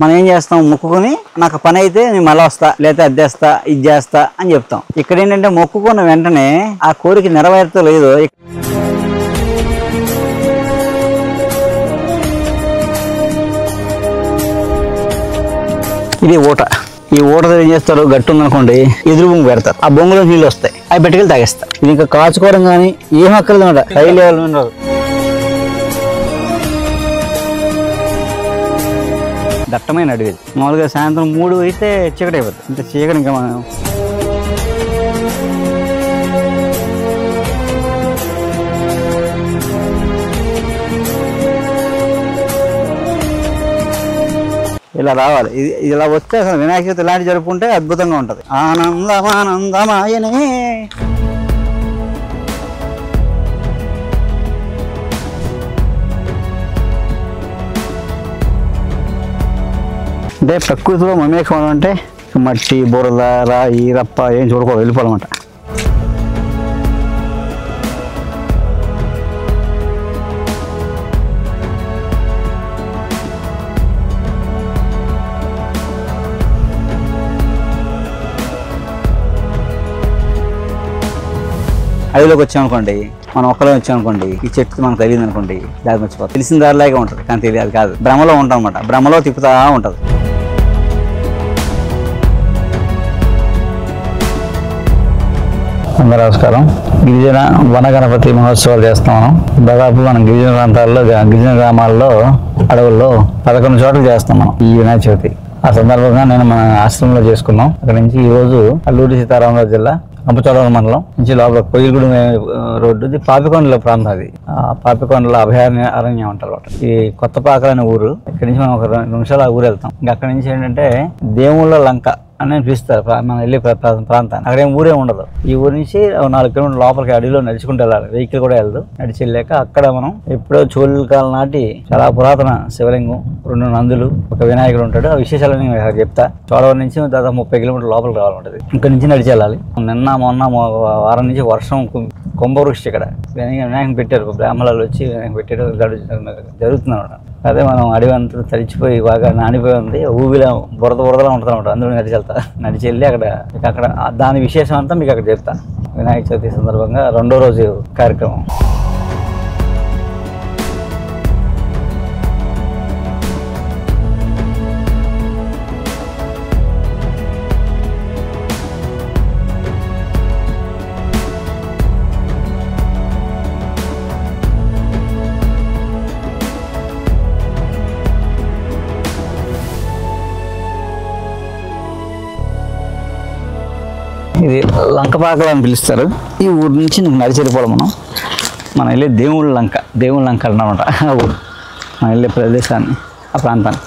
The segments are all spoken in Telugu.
మనం ఏం చేస్తాం, మొక్కుకొని నాకు పని అయితే నేను మళ్ళీ వస్తా, లేదా అద్దేస్తా, ఇది చేస్తా అని చెప్తాం. ఇక్కడ ఏంటంటే మొక్కుకున్న వెంటనే ఆ కోరిక నెరవేరుతో లేదు. ఇది ఊట. ఈ ఊటతో ఏం చేస్తారు, గట్టు ఉందనుకోండి ఎదురు బొంగు పెడతారు, ఆ బొంగులో నీళ్ళు వస్తాయి, అవి పెట్టుకెళ్ళి తాగేస్తారు. ఇది ఇంకా కాచుకోవడం కానీ ఏం అక్కర్లేదు అనమాట, హై లెవెల్ ఉండదు. దట్టమైన అడవి. మామూలుగా సాయంత్రం 3 అయితే చీకటి అయిపోతుంది. ఇంకా చీకటి ఇంకా మనం ఇలా రావాలి. ఇది ఇలా వస్తే అసలు వినాయక చవితి ఇలాంటి జరుపుకుంటే అద్భుతంగా ఉంటుంది. ఆనందమానందమాయనే. అంటే ప్రకృతిలో మమేకం అంటే మట్టి, బురద, రాయి, రప్ప ఏం చూడకూడదు, వెళ్ళిపోవాలన్నమాట. అడవిలోకి వచ్చామనుకోండి, మనం ఒక్కలో వచ్చామనుకోండి, ఈ చెట్టు మనకు తెలియదు అనుకోండి, దారి మర్చిపోతుంది. తెలిసిన దారిలాగే ఉంటుంది కానీ తెలియదు కాదు, భ్రమలో ఉంటాం అనమాట. భ్రమలో తిప్పుతా ఉంటుంది. అందరూ నమస్కారం. గిరిజన వన గణపతి మహోత్సవాలు చేస్తాం మనం. దాదాపు మనం గిరిజన ప్రాంతాల్లో, గిరిజన గ్రామాల్లో, అడవుల్లో 11 చోట్ల చేస్తాం మనం ఈ వినాయక చవితి. ఆ సందర్భంగా నేను మన ఆశ్రమంలో చేసుకున్నాం. అక్కడ నుంచి ఈ రోజు అల్లూరి సీతారామరాజు జిల్లా రంపచోడవరం మండలం నుంచి లోపల కోయిలగూడెం రోడ్డు, పాపికొండల ప్రాంతం. అది పాపికొండల అరణ్యం అంటారు. ఈ కొత్తపాకలు అనే ఊరు. ఇక్కడ నుంచి మనం ఒక 2 నిమిషాలు ఆ ఊరు వెళ్తాం. ఇంకా అక్కడ నుంచి ఏంటంటే దేవుళ్ళ లంక అని పిలుస్తారు మనం వెళ్ళే ప్రాంతాన్ని. అక్కడ ఏం ఊరే ఉండదు. ఈ ఊరి నుంచి 4 కిలోమీటర్ల లోపలికి అడవిలో నడుచుకుంటూ వెళ్ళాలి. వెహికల్ కూడా వెళ్ళదు. నడిచి వెళ్ళాక అక్కడ మనం ఎప్పుడో చోళుల కాలం నాటి చాలా పురాతన శివలింగం, 2 నందులు, ఒక వినాయకుడు ఉంటాడు. ఆ విశేషాలని చెప్తా. చోడవరం నుంచి దాదాపు 30 కిలోమీటర్ల లోపలికి రావాలంటది. ఇక్కడ నుంచి నడిచి వెళ్ళాలి. మొన్న వారం నుంచి వర్షం, కుంభవృష్టి. ఇక్కడ వినాయకం పెట్టారు, బ్రాహ్మణాలు వచ్చి వినాయకం పెట్టారు, జరుగుతుంది అన్నమాట. అదే మనం అడవి అంతా తడిచిపోయి బాగా నానిపోయి ఉంది, ఊబిలా బురదలా ఉంటుంది అనమాట. అందులో నడిచి వెళ్ళి అక్కడ దాని విశేషం అంతా మీకు అక్కడ చెప్తా. వినాయక చవితి సందర్భంగా 2వ రోజు కార్యక్రమం. ఇది లంకపాకలు అని పిలుస్తారు. ఈ ఊరి నుంచి నడిచి వెళ్ళిపోవాలి మనం వెళ్ళే దేవుళ్ళ లంక అన్నమాట. మనం వెళ్ళే ప్రదేశాన్ని, ఆ ప్రాంతాన్ని.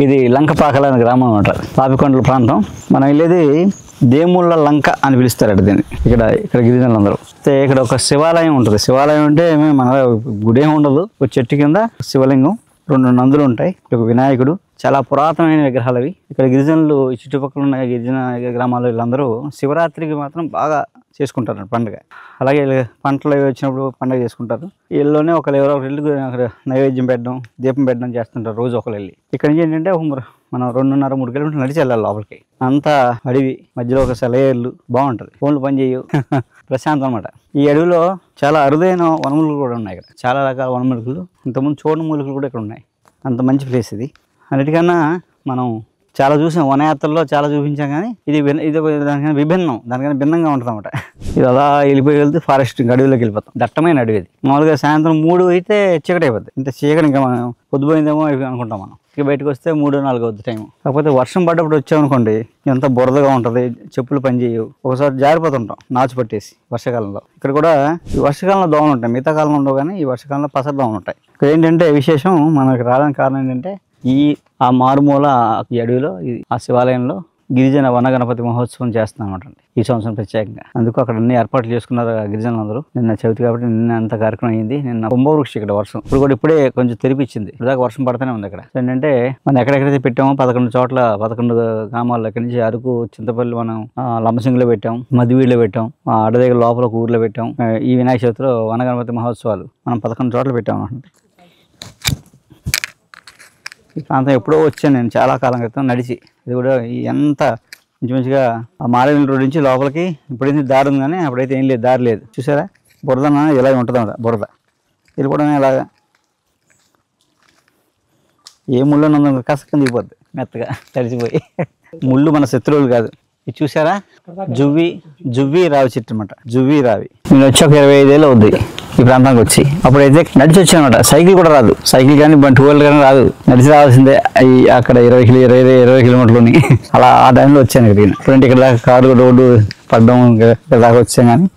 ఇది లంకపాకలు అనే గ్రామం అనమాట, పాపికొండల ప్రాంతం. మనం వెళ్ళేది దేవుళ్ళ లంక అని పిలుస్తారు అట దీన్ని. ఇక్కడ గిరిజనులు అందరూ. ఇక్కడ ఒక శివాలయం ఉంటుంది. శివాలయం అంటే మన గుడి ఏమి ఉండదు. ఒక చెట్టు కింద శివలింగం, 2 నందులు ఉంటాయి, ఒక వినాయకుడు. చాలా పురాతనమైన విగ్రహాలు అవి. ఇక్కడ గిరిజనులు, చుట్టుపక్కల ఉన్న గిరిజన గ్రామాల్లో వీళ్ళందరూ శివరాత్రికి మాత్రం బాగా చేసుకుంటారు పండుగ. అలాగే పంటలు వచ్చినప్పుడు పండుగ చేసుకుంటారు. వీళ్ళలోనే ఎవరో వెళ్ళి అక్కడ నైవేద్యం పెట్టడం, దీపం పెట్టడం చేస్తుంటారు రోజు ఒకరు వెళ్ళి. ఇక్కడ నుంచి ఏంటంటే మనం 2.5-3 కిలోమీటర్లు నడిచి వెళ్ళాలి లోపలికి. అంతా అడవి మధ్యలో ఒక సెలయేర్లు, బాగుంటుంది. ఫోన్లు పని చేయవు, ప్రశాంతం అనమాట. ఈ అడవిలో చాలా అరుదైన వనమూలికలు కూడా ఉన్నాయి. ఇక్కడ చాలా రకాల వనమూలికలు, ఇంతకుముందు చూడని మూలికలు కూడా ఇక్కడ ఉన్నాయి. అంత మంచి ప్లేస్ ఇది. అన్నిటికన్నా మనం చాలా చూసాం, వనయాత్రల్లో చాలా చూపించాం, కానీ ఇది దానికన్నా దానికన్నా భిన్నంగా ఉంటుంది అనమాట. ఇది అలా వెళ్ళిపోయి వెళ్తే ఫారెస్ట్ అడవిలోకి వెళ్ళిపోతాం. దట్టమైన అడవి. మామూలుగా సాయంత్రం 3 అయితే చీకటి అయిపోతుంది. అంటే చీకటి ఇంకా మనం పొద్దుపోయిందేమో అనుకుంటాం మనం. ఇక బయటకు వస్తే 3-4 అవుతుంది టైం. కాకపోతే వర్షం పడ్డప్పుడు వచ్చామనుకోండి, ఎంత బురదగా ఉంటుంది, చెప్పులు పని చేయవు, ఒకసారి జారిపోతుంటాం నాచు పట్టేసి. వర్షాకాలంలో ఇక్కడ కూడా ఈ వర్షాకాలంలో దోమలు ఉంటాయి, మిగతా కాలంలో ఉండవు, కానీ ఈ వర్షాకాలంలో పసర దోమలు ఉంటాయి. ఇక్కడ ఏంటంటే విశేషం, మనకి రావడానికి కారణం ఏంటంటే ఆ మారుమూల ఈ అడవిలో, ఆ శివాలయంలో గిరిజన వన గణపతి మహోత్సవం చేస్తున్నాం అనమాట ఈ సంవత్సరం ప్రత్యేకంగా. అందుకు అక్కడ అన్ని ఏర్పాట్లు చేసుకున్నారు గిరిజనులందరూ. నిన్న చవితి కాబట్టి నిన్న అంత కార్యక్రమం అయింది. నిన్న కుంభవృష్టి ఇక్కడ వర్షం, ఇప్పుడు కూడా ఇప్పుడే కొంచెం తెరిపించింది. ఇదాకా వర్షం పడుతూనే ఉంది ఇక్కడ. ఏంటంటే మనం ఎక్కడెక్కడైతే పెట్టామో 11 చోట్ల 11 గ్రామాల్లో ఇక్కడి నుంచి అరకు, చింతపల్లి మనం లంబసింగిలో పెట్టాం, మధ్యవీడిలో పెట్టాం, అడదగ్గర లోపల ఒక ఊర్లో పెట్టాం. ఈ వినాయక చవితిలో వన గణపతి మహోత్సవాలు మనం 11 చోట్ల పెట్టాం అన్నమాట. ఈ ప్రాంతం ఎప్పుడో వచ్చాను నేను చాలా కాలం క్రితం నడిచి. ఇది కూడా ఎంత మంచిగా ఆ మారేడు రోడ్ నుంచి లోపలికి ఇప్పుడైతే దారి ఉంది, కానీ అప్పుడైతే ఏం లేదు, దారి లేదు. చూసారా బురద ఇలాగ ఉంటుంది అన్నమాట. బురద వెళ్ళిపోవడం ఇలాగా ఏ ముళ్ళు నందు కసకం దిగిపోద్ది మెత్తగా తడిచిపోయి. ముళ్ళు మన శత్రువులు కాదు. ఇది చూసారా జువ్వి రావి చెట్టు అనమాట. జువ్వి రావి నేను వచ్చి ఒక 25 ఏళ్ళు అవుద్ది ఈ ప్రాంతానికి వచ్చి. అప్పుడైతే నడిచి వచ్చానమాట. సైకిల్ కూడా రాదు, సైకిల్ కానీ 2 వీలర్ కానీ రాదు, నడిచి రావాల్సిందే. అక్కడ 20 కిలోమీటర్లని అలా ఆ టైంలో వచ్చాను ఇక్కడికి. ఇప్పుడంటే ఇక్కడ దాకా కారు రోడ్డు పడ్డం ఇక్కడ దాకా వచ్చాం. కానీ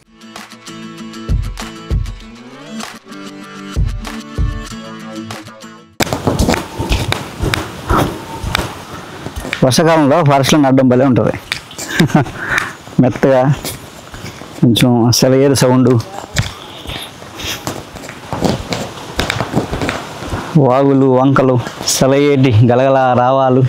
వర్షాకాలంలో ఫారెస్ట్లో నడడం భలే ఉంటుంది. మెత్తగా కొంచెం సెలయేరు సౌండు, వాగులు వంకలు, సెలయేటి గలగల రావాలు.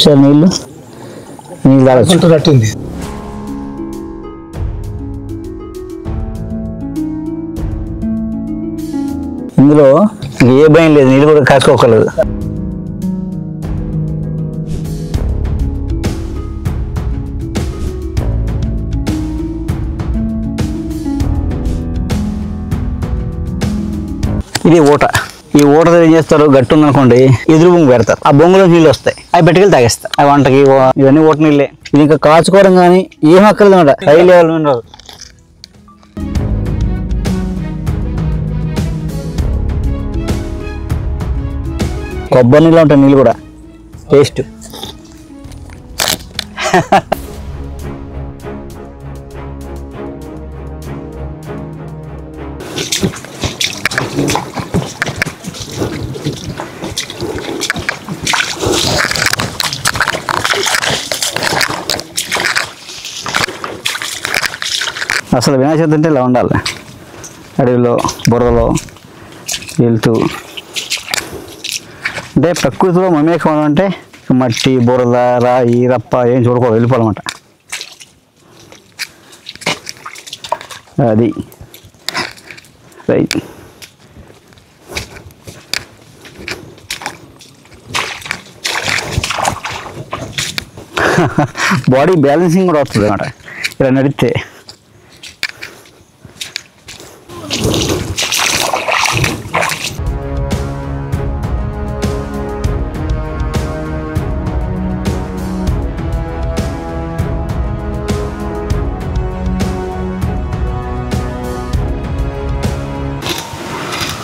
సార్ నీళ్ళు తాగొచ్చు. ఇందులో ఏ భయం లేదు, నీళ్ళు కూడా కాసుకోకలేదు. ఇది ఊట. ఈ ఊటతో ఏం చేస్తారు, గట్టు ఉందనుకోండి ఎదురు బొంగు పెడతారు. ఆ బొంగులో నీళ్ళు వస్తాయి, అవి పెట్టుకెళ్ళి తాగేస్తారు. అవి వంటకి ఇవన్నీ ఊట నీళ్ళే. ఇది ఇంకా కాచుకోవడం కానీ ఏం అక్కర్లేదు అనమాట. హై లెవెల్ మీద కొబ్బరి నీళ్ళు ఉంటాయి. నీళ్ళు కూడా టేస్ట్. అసలు వినాయక చవితి అంటే ఇలా ఉండాలి. అడవిలో బుర్రలో వెళ్తూ అంటే ప్రకృతిలో మమేకం అంటే మట్టి, బురద, రాయి, రప్ప ఏం చూడకూడదు, వెళ్ళిపోవాలన్నమాట. అది రైట్. బాడీ బ్యాలెన్సింగ్ కూడా వస్తుంది అన్నమాట ఇలా నడిస్తే.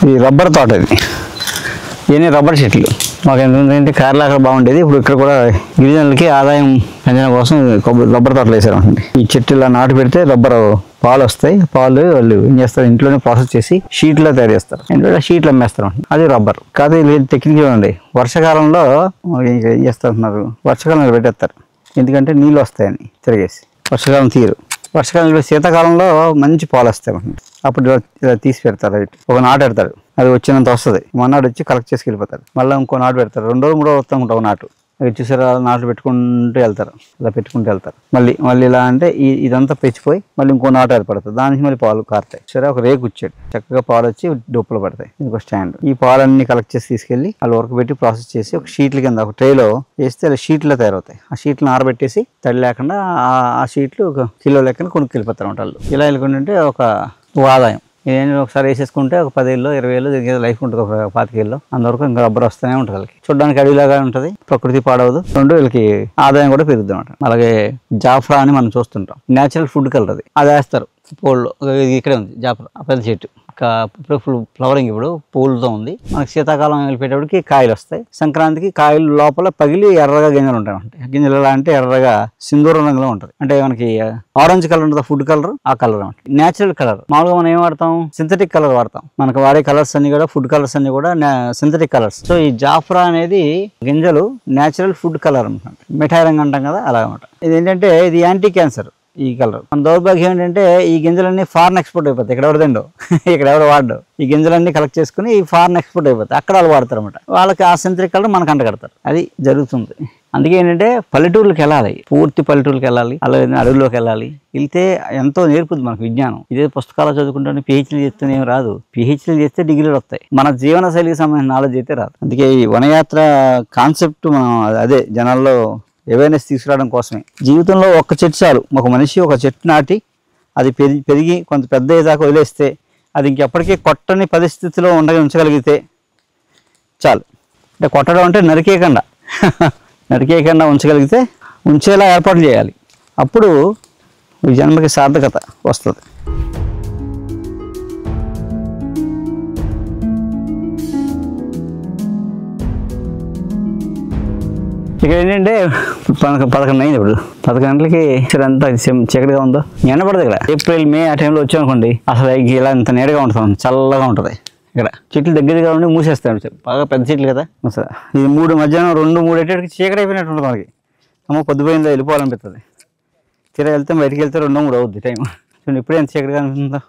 ఇది రబ్బర్ తోట. ఇది ఇవన్నీ రబ్బర్ చెట్లు. మాకు ఏంటంటే కేరళ అక్కడ బాగుండేది. ఇప్పుడు ఇక్కడ కూడా గిరిజనులకి ఆదాయం పెంచడం కోసం రబ్బర్ తోటలు వేసారండి. ఈ చెట్టు ఇలా నాటు పెడితే రబ్బర్ పాలు వస్తాయి. పాలు వాళ్ళు ఏం చేస్తారు, ఇంట్లోనే ప్రాసెస్ చేసి షీట్లో తయారు చేస్తారు. ఎందుకంటే షీట్లు అమ్మేస్తారు. అది రబ్బర్ కాదు. టెక్నిక్ చూడండి, వర్షాకాలంలో ఏం చేస్తున్నారు, వర్షాకాలంలో పెట్టేస్తారు. ఎందుకంటే నీళ్ళు వస్తాయని తిరిగేసి. వర్షాకాలం తీరు. వర్షాకాలంలో శీతాకాలంలో మంచి పాలు వస్తాయి. అప్పుడు ఇలా తీసి పెడతారు. ఒక నాటు పెడతాడు, అది వచ్చినంత వస్తుంది. మొన్నటి వచ్చి కలెక్ట్ చేసి వెళ్ళిపోతారు. మళ్ళీ ఇంకో నాటు పెడతారు. 2 రోజులు 3 రోజులు వస్తూ ఉంటావు నాటు. అవి చూసారా, నాట్లు పెట్టుకుంటూ వెళ్తారు. ఇలా పెట్టుకుంటూ వెళ్తారు. మళ్ళీ ఇలా అంటే ఇదంతా పెంచిపోయి మళ్ళీ ఇంకో నాటు ఏర్పడుతుంది. దాని నుంచి మళ్ళీ పాలు కారుతాయి. సరే, ఒక రేకు వచ్చాడు, చక్కగా పాలు వచ్చి డొప్పులు పడతాయి. ఇంకో స్టాండ్. ఈ పాలన్నీ కలెక్ట్ చేసి తీసుకెళ్ళి వాళ్ళు వరకు పెట్టి ప్రాసెస్ చేసి ఒక షీట్ల కింద ఒక ట్రేలో వేస్తే అలా షీట్లో తయారవుతాయి. ఆ షీట్లను ఆరబెట్టేసి తడి లేకుండా ఆ షీట్లు ఒక కిలో లెక్కన కొనుక్కెళ్ళిపోతారు వాళ్ళు. ఇలా వెళ్ళుకుంటుంటే ఒక ఆదాయం. నేను ఒకసారి వేసేసుకుంటే ఒక 10 ఏళ్ళు 20 ఏళ్ళు దీనికి లైఫ్ ఉంటుంది. ఒక 25 ఏళ్ళు అంతవరకు ఇంకా రబ్బర్ వస్తూనే ఉంటుంది. వాళ్ళకి చూడడానికి అడవిలాగా ఉంటుంది, ప్రకృతి పాడవదు, 2 వీళ్ళకి ఆదాయం కూడా పెరుగుతుంది అనమాట. అలాగే జాఫ్రా అని మనం చూస్తుంటాం, న్యాచురల్ ఫుడ్ కలర్. అది వేస్తారు పోల్లో. ఇక్కడే ఉంది జాఫ్రా, పెద్ద చెట్టు. ఇప్పుడు ఫ్లవరింగ్ ఇప్పుడు పూలతో ఉంది. మనకి శీతాకాలం వెళ్ళిపోయేటప్పటికి కాయలు వస్తాయి. సంక్రాంతికి కాయలు లోపల పగిలి ఎర్రగా గింజలు ఉంటాయి. గింజలు ఎలా అంటే ఎర్రగా సింధూరం రంగులో ఉంటుంది. అంటే మనకి ఆరెంజ్ కలర్ ఉంటుంది, ఫుడ్ కలర్, ఆ కలర్ అంటే నేచురల్ కలర్. మామూలుగా మనం ఏం వాడతాం, సింథటిక్ కలర్ వాడతాం. మనకు వాడే కలర్స్ అన్ని కూడా ఫుడ్ కలర్స్ అన్ని కూడా సింథటిక్ కలర్స్. సో ఈ జాఫ్రా అనేది గింజలు నేచురల్ ఫుడ్ కలర్ అనమాట. మిఠాయి రంగు అంటాం కదా, అలాగనమాట. ఇది ఏంటంటే ఇది యాంటీ క్యాన్సర్ ఈ కలర్. మన దౌర్భాగ్యం ఏంటంటే ఈ గింజలన్నీ ఫారెన్ ఎక్స్పోర్ట్ అయిపోతాయి. ఇక్కడ ఎవరు తిండో, ఇక్కడ ఎవరు వాడు. ఈ గింజలన్నీ కలెక్ట్ చేసుకుని ఈ ఫారెన్ ఎక్స్పోర్ట్ అయిపోతాయి. అక్కడ వాళ్ళు వాడతారు అనమాట. వాళ్ళకి ఆ సింథటిక్ కలర్ మనకు అంటగడతారు. అది జరుగుతుంది. అందుకే ఏంటంటే పల్లెటూర్లకు వెళ్ళాలి, పూర్తి పల్లెటూర్లకు వెళ్ళాలి, అలాగే అడవుల్లోకి వెళ్ళాలి. వెళ్తే ఎంతో నేర్పుద్ది మనకు విజ్ఞానం. ఇదే పుస్తకాలు చదువుకుంటే పిహెచ్డీలు చేస్తేనే ఏం రాదు. పిహెచ్డీలు చేస్తే డిగ్రీలు వస్తాయి, మన జీవన శైలికి సంబంధించిన నాలెడ్జ్ అయితే రాదు. అందుకే ఈ వనయాత్ర కాన్సెప్ట్ మనం అదే జనాల్లో అవేర్నెస్ తీసుకురావడం కోసమే. జీవితంలో ఒక్క చెట్టు చాలు. ఒక మనిషి ఒక చెట్టు నాటి అది పెరిగి కొంత పెద్ద అయ్యేదాకా వదిలేస్తే అది ఇంకెప్పటికీ కొట్టని పరిస్థితిలో ఉంచగలిగితే చాలు. అంటే కొట్టడం అంటే నరికేయకుండా నరికేయకుండా ఉంచగలిగితే ఉంచేలా ఏర్పాటు చేయాలి. అప్పుడు ఈ జన్మకి సార్థకత వస్తుంది. ఇక్కడ ఏంటంటే 11 అయింది. ఇప్పుడు 11 గంటలకి అంతా చీకటిగా ఉందో, ఎండ పడదు. ఇక్కడ ఏప్రిల్ మే ఆ టైంలో వచ్చామనుకోండి, అసలు ఇలా ఇంత నీడగా ఉంటుంది, చల్లగా ఉంటుంది. ఇక్కడ చెట్లు దగ్గరగా ఉండి మూసేస్తాడు. బాగా పెద్ద చెట్లు కదా. అసలు ఇది 3 మధ్యాహ్నం 2-3 అయ్యేటికి చీకటి అయిపోయినట్టు ఉంటుంది మనకి. అమ్మ పొద్దుపోయిందో వెళ్ళిపోవాలనిపిస్తుంది. తీరా వెళ్తే బయటికి వెళ్తే 2-3 అవుద్ది టైం. చూడండి ఇప్పుడే ఎంత చీకటిగా అనిపిస్తుందో.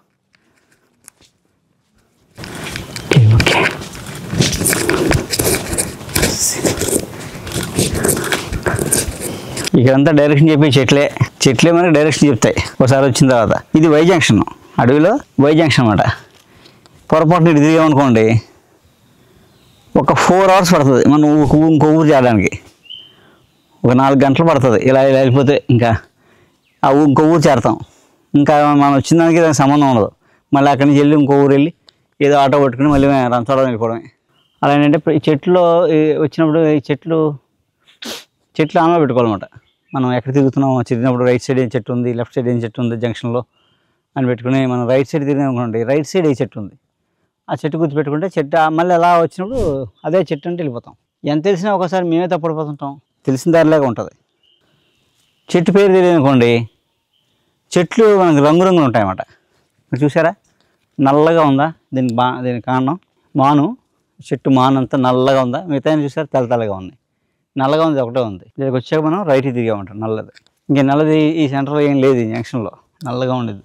ఇక్కడంతా డైరెక్షన్ చెప్పి చెట్లే మనకి డైరెక్షన్ చెప్తాయి ఒకసారి వచ్చిన తర్వాత. ఇది వై జంక్షన్, అడవిలో వై జంక్షన్ అనమాట. పొరపాటున ఇటు తిరిగామనుకోండి, ఒక 4 hours పడుతుంది మనం ఇంకో ఊరు చేరడానికి. ఒక 4 గంటలు పడుతుంది ఇలా వెళ్ళిపోతే. ఇంకా ఇంకో ఊరు చేరతాం. ఇంకా మనం వచ్చిన దానికి దానికి సంబంధం ఉండదు. మళ్ళీ అక్కడి నుంచి వెళ్ళి ఇంకో ఊరు వెళ్ళి ఏదో ఆటో పట్టుకుని మళ్ళీ రంచడం వెళ్ళిపోవడమే. అలా ఏంటంటే ఈ చెట్లు వచ్చినప్పుడు ఈ చెట్లు ఆన్లో పెట్టుకోవాలన్నమాట. మనం ఎక్కడ తిరిగినప్పుడు రైట్ సైడ్ ఏం చెట్టు ఉంది, లెఫ్ట్ సైడ్ ఏం చెట్టు ఉంది జంక్షన్లో అని పెట్టుకుని మనం రైట్ సైడ్ తిరిగినామనుకోండి, రైట్ సైడ్ ఏ చెట్టు ఉంది ఆ చెట్టు గుర్తుపెట్టుకుంటే చెట్టు మళ్ళీ అలా వచ్చినప్పుడు అదే చెట్టు అంటే వెళ్ళిపోతాం. ఎంత తెలిసినా ఒకసారి మేమే తప్పడిపోతుంటాం. తెలిసిన దారిలాగా ఉంటుంది. చెట్టు పేరు తెలియదు అనుకోండి, చెట్లు మనకు రంగురంగులు ఉంటాయన్నమాట. మీరు చూసారా, నల్లగా ఉందా, దీనికి కారణం మాను. చెట్టు మాను అంతా నల్లగా ఉందా, మిగతా చూసారా తెల్లగా ఉంది. నల్లగా ఉంది ఒకటే ఉంది. దీనికి వచ్చాక మనం రైట్ తిరిగామంటాం నల్లది. ఇంకా నల్లది ఈ సెంటర్లో ఏం లేదు, ఈ జంక్షన్లో నల్లగా ఉండేది.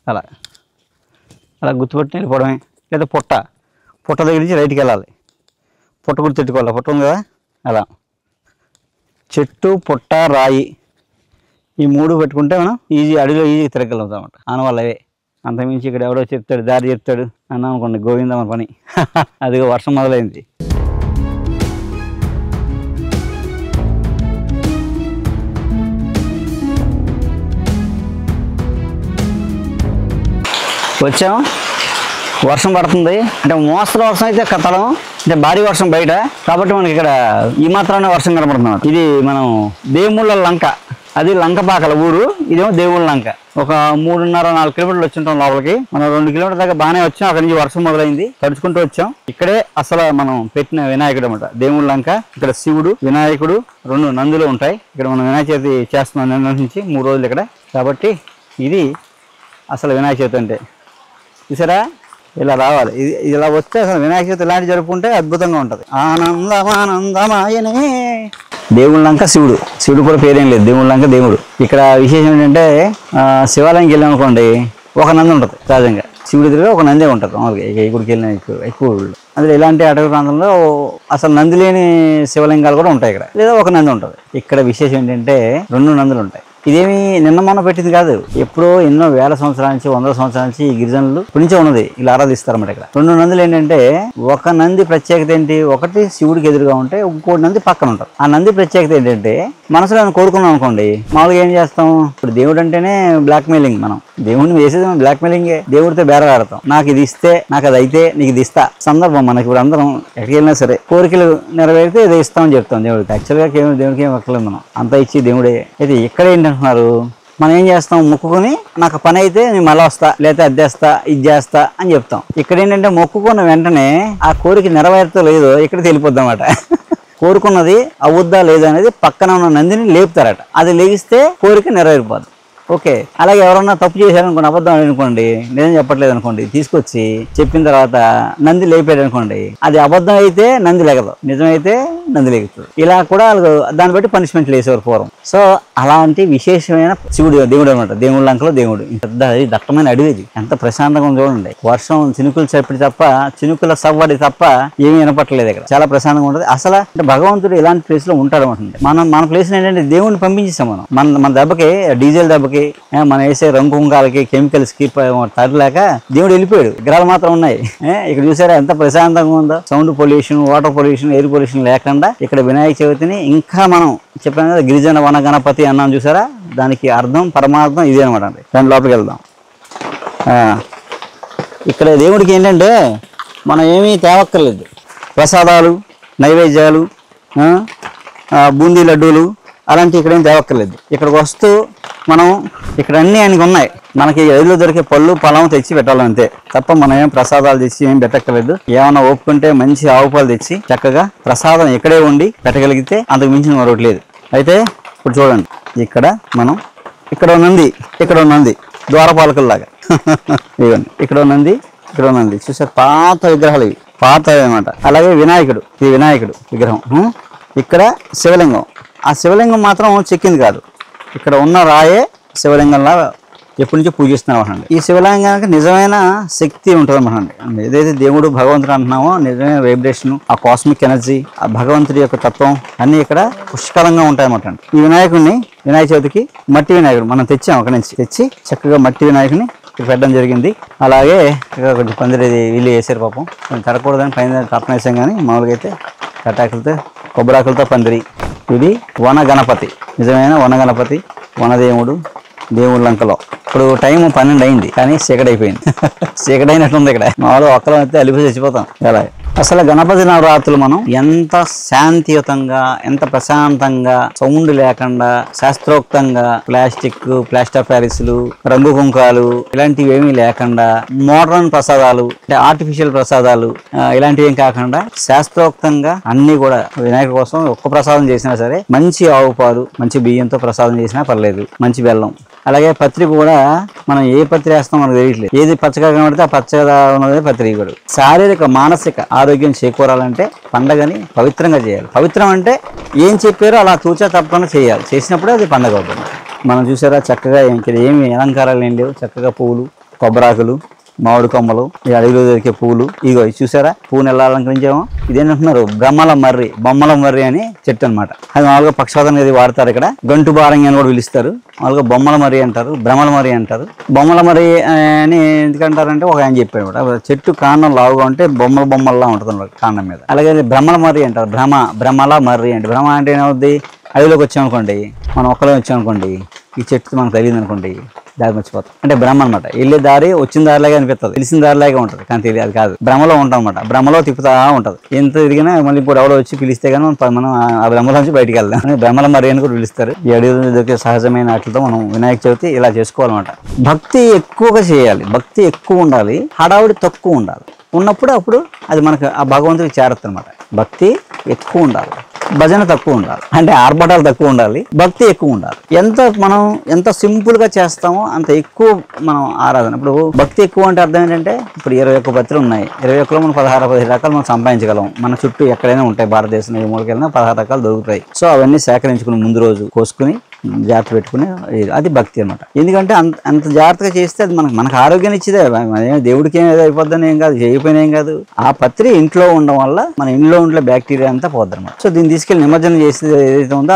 అలా గుర్తుపెట్టి వెళ్ళిపోవడమే. లేదా పుట్ట దగ్గర నుంచి రైట్కి వెళ్ళాలి. పుట్ట గుర్తెట్టుకోవాలి, పుట్ట ఉంది కదా. అలా చెట్టు, పుట్ట, రాయి ఈ 3 పెట్టుకుంటే మనం అడవిలో ఈజీగా తిరగలుగుతాం అన్నమాట. ఆనవాళ్ళవే. అంతకుమించి ఇక్కడ ఎవడో చెప్తాడు, దారి చెప్తాడు అన్నాం అనుకోండి, గోవిందా మన పని. అదిగో వర్షం మొదలైంది. వచ్చాం, వర్షం పడుతుంది. అంటే మోస్తరు వర్షం అయితే కట్టడం, అంటే భారీ వర్షం బయట. కాబట్టి మనకి ఇక్కడ ఈ మాత్రమే వర్షం కనపడుతుంది. ఇది మనం దేవుళ్ళ లంక, అది లంకపాకల ఊరు, ఇదేమో దేవుళ్ళ లంక. ఒక 3.5-4 కిలోమీటర్లు వచ్చింటాం లోపలికి. మనం 2 కిలోమీటర్ల దాకా బాగానే వచ్చాం. అక్కడి నుంచి వర్షం మొదలైంది, తడుచుకుంటూ వచ్చాం. ఇక్కడే అసలు మనం పెట్టిన వినాయకుడు అనమాట, దేవుళ్ళ లంక. ఇక్కడ శివుడు, వినాయకుడు 2 నందులు ఉంటాయి. ఇక్కడ మనం వినాయక చవితి చేస్తున్నాం నిన్న నుంచి 3 రోజులు ఇక్కడ. కాబట్టి ఇది అసలు వినాయక చవితి అంటే. చూసారా, ఇలా రావాలి. ఇలా వస్తే అసలు వినాయక చవితి ఇలాంటి జరుపుకుంటే అద్భుతంగా ఉంటుంది. ఆనందమానందమాయనే. దేవుళ్ళ లంక శివుడు కూడా పేరేం లేదు, దేవుళ్ళ లంక దేవుడు. ఇక్కడ విశేషం ఏంటంటే శివాలయంకి వెళ్ళాం అనుకోండి, ఒక నంది ఉంటుంది సహజంగా. శివుడి దగ్గర ఒక నందే ఉంటుంది మామూలుగా. ఈ గుడికి వెళ్ళిన ఎక్కువ అందులో ఇలాంటి అటవీ ప్రాంతంలో అసలు నంది లేని శివలింగాలు కూడా ఉంటాయి ఇక్కడ, లేదా ఒక నంది ఉంటుంది. ఇక్కడ విశేషం ఏంటంటే 2 నందులు ఉంటాయి. ఇదేమి నిన్న మొన్న పెట్టింది కాదు, ఎప్పుడో ఎన్నో వేల సంవత్సరాల నుంచి 100 సంవత్సరాల నుంచి ఈ గిరిజనులు ఇప్పటి నుంచే ఉన్నది. ఇలా ఆరాధిస్తారన్నమాట. ఇక్కడ 2 నందులు ఏంటంటే, ఒక నంది ప్రత్యేకత ఏంటి, ఒకటి శివుడికి ఎదురుగా ఉంటే ఇంకోటి నంది పక్కన ఉంటారు. ఆ నంది ప్రత్యేకత ఏంటంటే, మనసులో కోరుకున్నాం అనుకోండి, మామూలుగా ఏం చేస్తాం, ఇప్పుడు దేవుడు అంటేనే బ్లాక్ మెయిలింగ్. మనం దేవుడిని వేసేది బ్లాక్ మెయిలింగే. దేవుడితో బేరలాడతాం. నాకు ఇది ఇస్తే, నాకు అది అయితే నీకు ఇది ఇస్తా సందర్భం. మనకి ఇప్పుడు అందరం ఎక్కడికి వెళ్ళినా సరే కోరికలు నెరవేరితే ఇది ఇస్తామని చెప్తాం దేవుడికి. యాక్చువల్గా దేవుడికి ఏం వక్కలేదు, మనం అంతా ఇచ్చి దేవుడే. అయితే ఇక్కడ ఏంటంటున్నారు, మనం ఏం చేస్తాం, మొక్కుకొని నాకు పని అయితే నేను మళ్ళీ వస్తా, లేకపోతే అద్దేస్తా, ఇది చేస్తా అని చెప్తాం. ఇక్కడ ఏంటంటే మొక్కుకున్న వెంటనే ఆ కోరిక నెరవేరుతో లేదో ఇక్కడ తెలిపోద్ది అన్నమాట. కోరుకున్నది అవుద్దా లేదా అనేది పక్కన ఉన్న నందిని లేపుతారట. అది లేగిస్తే కోరిక నెరవేరిపోద్ది. ఓకే, అలాగే ఎవరన్నా తప్పు చేశారనుకోండి, అబద్ధం అనుకోండి, నిజం చెప్పట్లేదు అనుకోండి, తీసుకొచ్చి చెప్పిన తర్వాత నంది లేపాడు అనుకోండి, అది అబద్ధం అయితే నంది లేగదు, నిజమైతే నంది లేగుతుంది. ఇలా కూడా దాన్ని బట్టి పనిష్మెంట్లు వేసేవారు పూర్వం. సో అలాంటి విశేషమైన శివుడు దేవుడు అనమాట. దేవుళ్ళ లంకలో దేవుడు. పెద్ద దట్టమైన అడవిది, ఎంత ప్రశాంతంగా చూడండి. వర్షం చినుకులు చెప్పి తప్ప, చినుకుల సవ్వడి తప్ప ఏమీ వినపట్టలేదు ఇక్కడ. చాలా ప్రశాంతంగా ఉంటుంది. అసలు అంటే భగవంతుడు ఇలాంటి ప్లేస్ లో ఉంటాడు అనమాట. మన ప్లేస్ ఏంటంటే దేవుడిని పంపించేస్తాం మనం. మన దెబ్బకి, డీజిల్ దెబ్బకి, మనం వేసే రంగు కుంకాలకి, కెమికల్స్ కి తరలేక దేవుడు వెళ్ళిపోయాడు. విగ్రహాలు మాత్రం ఉన్నాయి. ఇక్కడ చూసారా ఎంత ప్రశాంతంగా ఉందో. Sound pollution, water pollution, air pollution లేకుండా ఇక్కడ వినాయక చవితిని ఇంకా మనం చెప్పాను కదా, గిరిజన వన గణపతి అన్నాం చూసారా, దానికి అర్థం పరమార్థం ఇదే అనమాట. దాని లోపలికి వెళ్దాం. ఇక్కడ దేవుడికి ఏంటంటే మనం ఏమీ తేవక్కర్లేదు. ప్రసాదాలు, నైవేద్యాలు, బూందీ లడ్డూలు అలాంటివి ఇక్కడ ఏం తేవక్కర్లేదు. ఇక్కడికి వస్తూ మనం ఇక్కడ అన్నీ ఆయనకు ఉన్నాయి. మనకి ఎదురు దొరికే పళ్ళు పొలం తెచ్చి పెట్టాలంతే తప్ప మనం ఏం ప్రసాదాలు తెచ్చి ఏం పెట్టక్కర్లేదు. ఏమైనా ఒప్పుకుంటే మంచి ఆవు పాలు తెచ్చి చక్కగా ప్రసాదం ఇక్కడే ఉండి పెట్టగలిగితే అంతకు మించిన మరొకటి లేదు. అయితే ఇప్పుడు చూడండి, ఇక్కడ మనం ఇక్కడ ఉన్నది ద్వారపాలకుల్లాగా ఇవ్వండి. ఇక్కడ ఉన్నది చూసారు, పాత విగ్రహాలు ఇవి, పాత అనమాట. అలాగే వినాయకుడు, ఇది వినాయకుడు విగ్రహం. ఇక్కడ శివలింగం. ఆ శివలింగం మాత్రం చెక్కింది కాదు, ఇక్కడ ఉన్న రాయే శివలింగంలా ఎప్పటి నుంచో పూజిస్తున్నాం అండి. ఈ శివలింగానికి నిజమైన శక్తి ఉంటుంది అన్నమాట. ఏదైతే దేవుడు భగవంతుడు అంటున్నామో నిజమైన వైబ్రేషన్, ఆ కాస్మిక్ ఎనర్జీ, ఆ భగవంతుడి యొక్క తత్వం అన్ని ఇక్కడ పుష్కలంగా ఉంటాయన్నమాట. ఈ వినాయకుడిని వినాయక చవితికి మట్టి వినాయకుడు మనం తెచ్చాం, అక్కడి నుంచి తెచ్చి చక్కగా మట్టి వినాయకుని పెట్టడం జరిగింది. అలాగే ఇక్కడ కొంచెం పందిరేది వీళ్ళు వేసారు పాపం, కొంచెం తడకూడదని పైన కట్టన వేసాం. కానీ మామూలుగా అయితే కట్టాకులతో, కొబ్బరాకులతో పందిరి. ఇది వన గణపతి, నిజమైన వన గణపతి, వనదేవుడు దేవుళ్ళ లంకలో. ఇప్పుడు టైం 12 అయింది కానీ చీకటి అయిపోయింది. చీకటి అయినట్టుంది ఇక్కడ. మామూలుగా ఒక్కరం అయితే అలిపి చచ్చిపోతాం. ఎలా అసలు గణపతి నవరాత్రులు మనం ఎంత శాంతియుతంగా, ఎంత ప్రశాంతంగా, సౌండ్ లేకుండా, శాస్త్రోక్తంగా, ప్లాస్టిక్, ప్లాస్టర్ ప్యారిస్లు, రంగు కుంకాలు ఇలాంటివి ఏమీ లేకుండా, మోడర్న్ ప్రసాదాలు అంటే ఆర్టిఫిషియల్ ప్రసాదాలు ఇలాంటివి ఏం కాకుండా శాస్త్రోక్తంగా అన్ని కూడా వినాయకుడి కోసం ఒక్క ప్రసాదం చేసినా సరే, మంచి ఆవు పాలు, మంచి బియ్యంతో ప్రసాదం చేసినా పర్లేదు, మంచి బెల్లం. అలాగే పత్రి కూడా మనం ఏ పత్రి వేస్తాం మనకు తెలియట్లేదు. ఏది పచ్చగా కనబడితే ఆ పచ్చగా ఉన్నదే పత్రి కూడా. శారీరక మానసిక ఆరోగ్యం చేకూరాలంటే పండగని పవిత్రంగా చేయాలి. పవిత్రం అంటే ఏం చెప్పారో అలా తూచా తప్పకుండా చేయాలి. చేసినప్పుడే అది పండగ అవుతుంది. మనం చూసారా చక్కగా ఇక్కడ ఏమి అలంకారాలు ఏం లేవు. చక్కగా పువ్వులు, కొబ్బరాకులు, మామిడి కొమ్మలు, ఈ అడవిలో దొరికే పువ్వులు. ఇగో చూసారా పువ్వుని ఎలా అలంకరించామో. ఇదేంటంటున్నారు బొమ్మల మర్రి అని చెట్టు అనమాట. అది మామూలుగా పక్షవాతానికి అది వాడతారు. ఇక్కడ గంటు బారంగి అని కూడా పిలుస్తారు. మామూలుగా బొమ్మల మర్రి అంటారు, భ్రమల మర్రి అంటారు. బొమ్మల మర్రి అని ఎందుకంటారంటే ఒక ఆయన చెప్పాడు అనమాట, చెట్టు కాండం లావుగా ఉంటే బొమ్మల్లా ఉంటుంది అనమాట కాండం మీద. అలాగే భ్రమల మర్రి అంటారు, భ్రమల మర్రి అంటే. భ్రమ అంటే ఏమవుద్ది, అడవిలోకి వచ్చామనుకోండి, మనం ఒక్కరే వచ్చామనుకోండి, ఈ చెట్టు మనకు తెలియదు అనుకోండి, దారి మర్చిపోతాం. అంటే భ్రమ అనమాట. వెళ్ళే దారి వచ్చిన దారిలాగా అనిపిస్తుంది, తెలిసిన దారిలాగా ఉంటుంది కానీ తెలియదు కాదు. భ్రమలో ఉంటాం అనమాట. భ్రమలో తిప్పుతా ఉంటుంది. ఎంత తిరిగినా మళ్ళీ ఇప్పుడు ఎవడో వచ్చి పిలిస్తే కానీ మనం ఆ భ్రమలో నుంచి బయటికి వెళ్దాం. భ్రమల మరి అని కూడా పిలుస్తారు. ఈ అడవిలో దొరికే సహజమైన వాటితో మనం వినాయక చవితి ఇలా చేసుకోవాలన్నమాట. భక్తి ఎక్కువగా చేయాలి, భక్తి ఎక్కువ ఉండాలి, హడావుడి తక్కువ ఉండాలి. ఉన్నప్పుడు అప్పుడు అది మనకు ఆ భగవంతుడికి చేరుతుంది అనమాట. భక్తి ఎక్కువ ఉండాలి, భజన తక్కువ ఉండాలి. అంటే ఆర్భటాలు తక్కువ ఉండాలి, భక్తి ఎక్కువ ఉండాలి. మనం ఎంత సింపుల్ గా చేస్తామో అంత ఎక్కువ మనం ఆరాధన. ఇప్పుడు భక్తి ఎక్కువ అంటే అర్థం ఏంటంటే, ఇప్పుడు 21 పత్రులు ఉన్నాయి. 21లో మనం 16-15 రకాలు మనం సంపాదించగలం. మన చుట్టూ ఎక్కడైనా ఉంటాయి, భారతదేశంలో ఏ మూలకెళ్ళినా 16 రకాలు దొరుకుతాయి. సో అవన్నీ సేకరించుకుని ముందు రోజు కోసుకుని జాగ్రత్త పెట్టుకుని అది భక్తి అనమాట. ఎందుకంటే అంత జాగ్రత్తగా చేస్తే అది మనకు ఆరోగ్యాన్ని ఇచ్చేదే. దేవుడికి ఏం ఏదో అయిపోద్దని ఏం కాదు, చేయకపోయినా ఏం కాదు. ఆ పత్రి ఇంట్లో ఉండడం వల్ల మన ఇంట్లో ఉండే బ్యాక్టీరియా అంతా పోద్ది అనమాట. సో దీన్ని తీసుకెళ్లి నిమజ్జనం చేసేది ఏదైతే ఉందో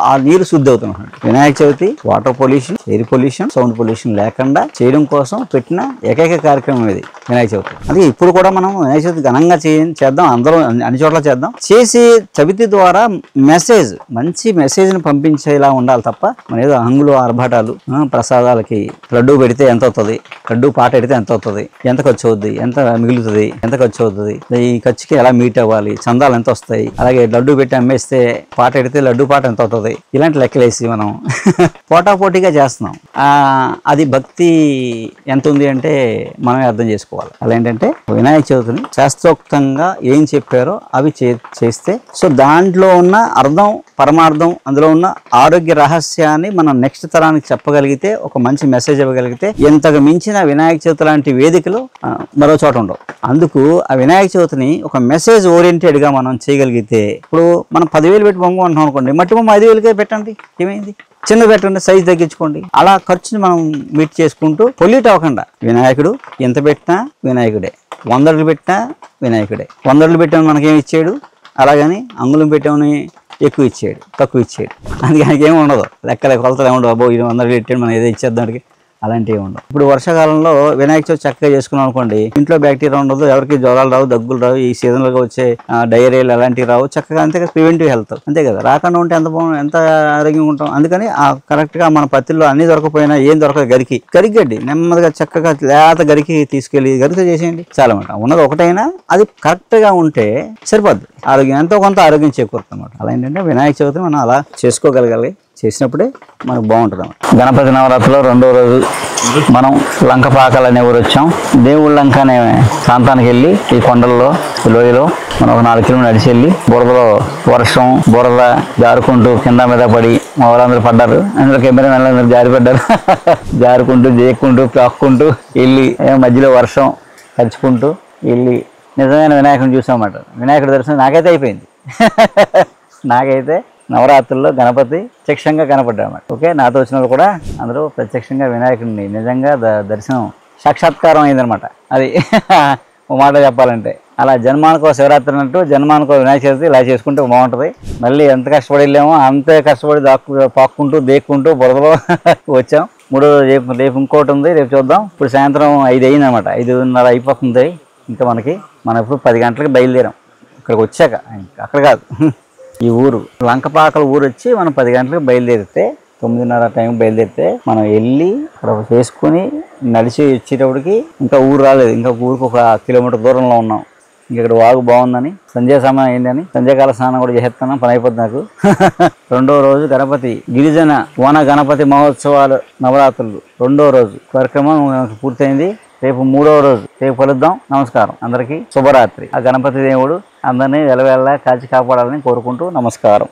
ఆ నీరు శుద్ధి అవుతుంది. Vinayaka Chavithi water pollution, air pollution, sound pollution లేకుండా చేయడం కోసం పెట్టిన ఏకైక కార్యక్రమం ఇది వినాయక చవితి. అది ఇప్పుడు కూడా మనం వినాయక చవితి ఘనంగా చేద్దాం, అందరూ అన్ని చోట్ల చేద్దాం. చేసి చవితి ద్వారా మంచి మెసేజ్ని పంపించేలా ఉండాలి. ఉండాలి తప్ప మన ఏదో హంగులు ఆర్భాటాలు ప్రసాదాలకి లడ్డూ పెడితే ఎంత అవుతుంది, లడ్డూ పాట పెడితే ఎంత అవుతుంది, ఎంత ఖర్చు అవుద్ది, ఎంత మిగులుతుంది, ఎంత ఖర్చు అవుతుంది, ఈ ఖర్చుకి ఎలా మీట్ అవ్వాలి, చందాలు ఎంత వస్తాయి, అలాగే లడ్డూ పెట్టి అమ్మేస్తే పాట పెడితే లడ్డూ పాట ఎంత అవుతుంది, ఇలాంటి లెక్కలేసి మనం పోటాపోటీగా చేస్తున్నాం. అది భక్తి ఎంత ఉంది అంటే మనమే అర్థం చేసుకోవాలి. అలా ఏంటంటే వినాయక చవితిని శాస్త్రోక్తంగా ఏం చెప్పారో అవి చేస్తే సో దాంట్లో ఉన్న అర్థం పరమార్థం అందులో ఉన్న ఆరోగ్య రహస్యాన్ని మనం నెక్స్ట్ తరానికి చెప్పగలిగితే, ఒక మంచి మెసేజ్ ఇవ్వగలిగితే ఇంతకు మించిన వినాయక చవితి లాంటి వేదికలు మరో చోట ఉండవు. అందుకు ఆ వినాయక చవితిని ఒక మెసేజ్ ఓరియంటెడ్గా మనం చేయగలిగితే, ఇప్పుడు మనం 10,000 పెట్టి బొమ్మ అంటాం అనుకోండి, మట్టి బొమ్మ 5,000కే పెట్టండి, ఏమైంది, చిన్న పెట్టండి, సైజ్ తగ్గించుకోండి. అలా ఖర్చుని మనం మీట్ చేసుకుంటూ పొల్యూట్ అవ్వకుండా వినాయకుడు ఎంత పెట్టినా వినాయకుడే, 100 అడుగులు పెట్టినా వినాయకుడే. 100 అడుగులు పెట్టామని మనకేమి ఇచ్చాడు, అలాగని అంగుళం పెట్టామని ఎక్కువ ఇచ్చాడు తక్కువ ఇచ్చాడు, అందుకని ఏమి ఉండదు, లెక్కలే కొలతలు ఏమి ఉండవు. అబ్బో ఇది 100 పెట్టాడు మనం ఏదో ఇచ్చేద్దానికి, అలాంటివి ఉండవు. ఇప్పుడు వర్షాకాలంలో వినాయక చవితి చక్కగా చేసుకున్నాం అనుకోండి, ఇంట్లో బ్యాక్టీరియా ఉండదు, ఎవరికి జ్వరాలు రావు, దగ్గులు రావు, ఈ సీజన్లో వచ్చే డయేరియాలు అలాంటివి రావు. చక్కగా అంతే కదా, ప్రివెంటివ్ హెల్త్ అంతే కదా. రాకుండా ఉంటే ఎంత ఆరోగ్యంగా ఉంటాం. అందుకని కరెక్ట్గా మన పత్తిలో అన్ని దొరకపోయినా ఏం దొరకదు, గరికి గడ్డి నెమ్మదిగా చక్కగా లేత గరికి తీసుకెళ్ళి గరితో చేసేయండి చాలా మాట. ఉన్నది ఒకటైనా అది కరెక్ట్గా ఉంటే సరిపోద్ది, ఆరోగ్యం ఎంతో కొంత ఆరోగ్యం చేకూరుతుంది అన్నమాట. అలా ఏంటంటే వినాయక చవితి మనం అలా చేసుకోగలగాలి, చేసినప్పుడే మనకు బాగుంటుంది అన్నమాట. గణపతి నవరాత్రిలో 2వ రోజు మనం లంకపాకలు అనే ఊరు వచ్చాం. దేవుళ్ళ లంక అనే ప్రాంతానికి వెళ్ళి ఈ కొండల్లో ఈ లోయలో మనం ఒక 4 కిలోమీటర్లు నడిచి వెళ్ళి బురదలో వర్షం బురద జారుకుంటూ కింద మీద పడి మా వాళ్ళందరూ పడ్డారు, అందులో కెమెరా అందరూ జారిపడ్డారు. జారుకుంటూ జేక్కుంటూ ప్రాక్కుంటూ వెళ్ళి మధ్యలో వర్షం తడుచుకుంటూ వెళ్ళి నిజమైన వినాయకుడిని చూసామన్నమాట. వినాయకుడి దర్శనం నాకైతే అయిపోయింది. నాకైతే నవరాత్రుల్లో గణపతి ప్రత్యక్షంగా కనపడ్డామన్నమాట. ఓకే, నాతో వచ్చిన వాళ్ళు కూడా అందరూ ప్రత్యక్షంగా వినాయకుడిని నిజంగా దర్శనం సాక్షాత్కారం అయిందనమాట. అది ఓ మాట చెప్పాలంటే అలా జన్మానికో శివరాత్రి అన్నట్టు జన్మానికో వినాయక చవితి ఇలా చేసుకుంటే బాగుంటుంది. మళ్ళీ ఎంత కష్టపడి వెళ్ళామో అంతే కష్టపడి పాక్కుంటూ దేక్కుంటూ బురదలో వచ్చాం. రేపు ఇంకోటి ఉంది, రేపు చూద్దాం. ఇప్పుడు సాయంత్రం 5 అయిందనమాట, 5:30 అయిపోతుంది. ఇంకా మనం ఇప్పుడు 10 గంటలకు బయలుదేరాం. ఇక్కడికి వచ్చాక అక్కడ కాదు, ఈ ఊరు లంకపాకల ఊరు వచ్చి మనం 10 గంటలకు బయలుదేరితే 9:30 టైం బయలుదేరితే మనం వెళ్ళి అక్కడ చేసుకుని నడిచి వచ్చేటప్పటికి ఇంకా ఊరు రాలేదు. ఇంకా ఊరికి 1 కిలోమీటర్ దూరంలో ఉన్నాం. ఇంక ఇక్కడ వాగు బాగుందని సంధ్యా సమయం అయిందని సంధ్యాకాల స్నానం కూడా చేస్తున్నాం, పని అయిపోతుంది నాకు. 2వ రోజు గణపతి గిరిజన వన గణపతి మహోత్సవాలు నవరాత్రులు 2వ రోజు కార్యక్రమం పూర్తయింది. రేపు 3వ రోజు, రేపు కలుద్దాం. నమస్కారం, అందరికీ శుభరాత్రి. ఆ గణపతి దేవుడు అందరినీ వెలవేళ కాచి కాపాడాలని కోరుకుంటూ నమస్కారం.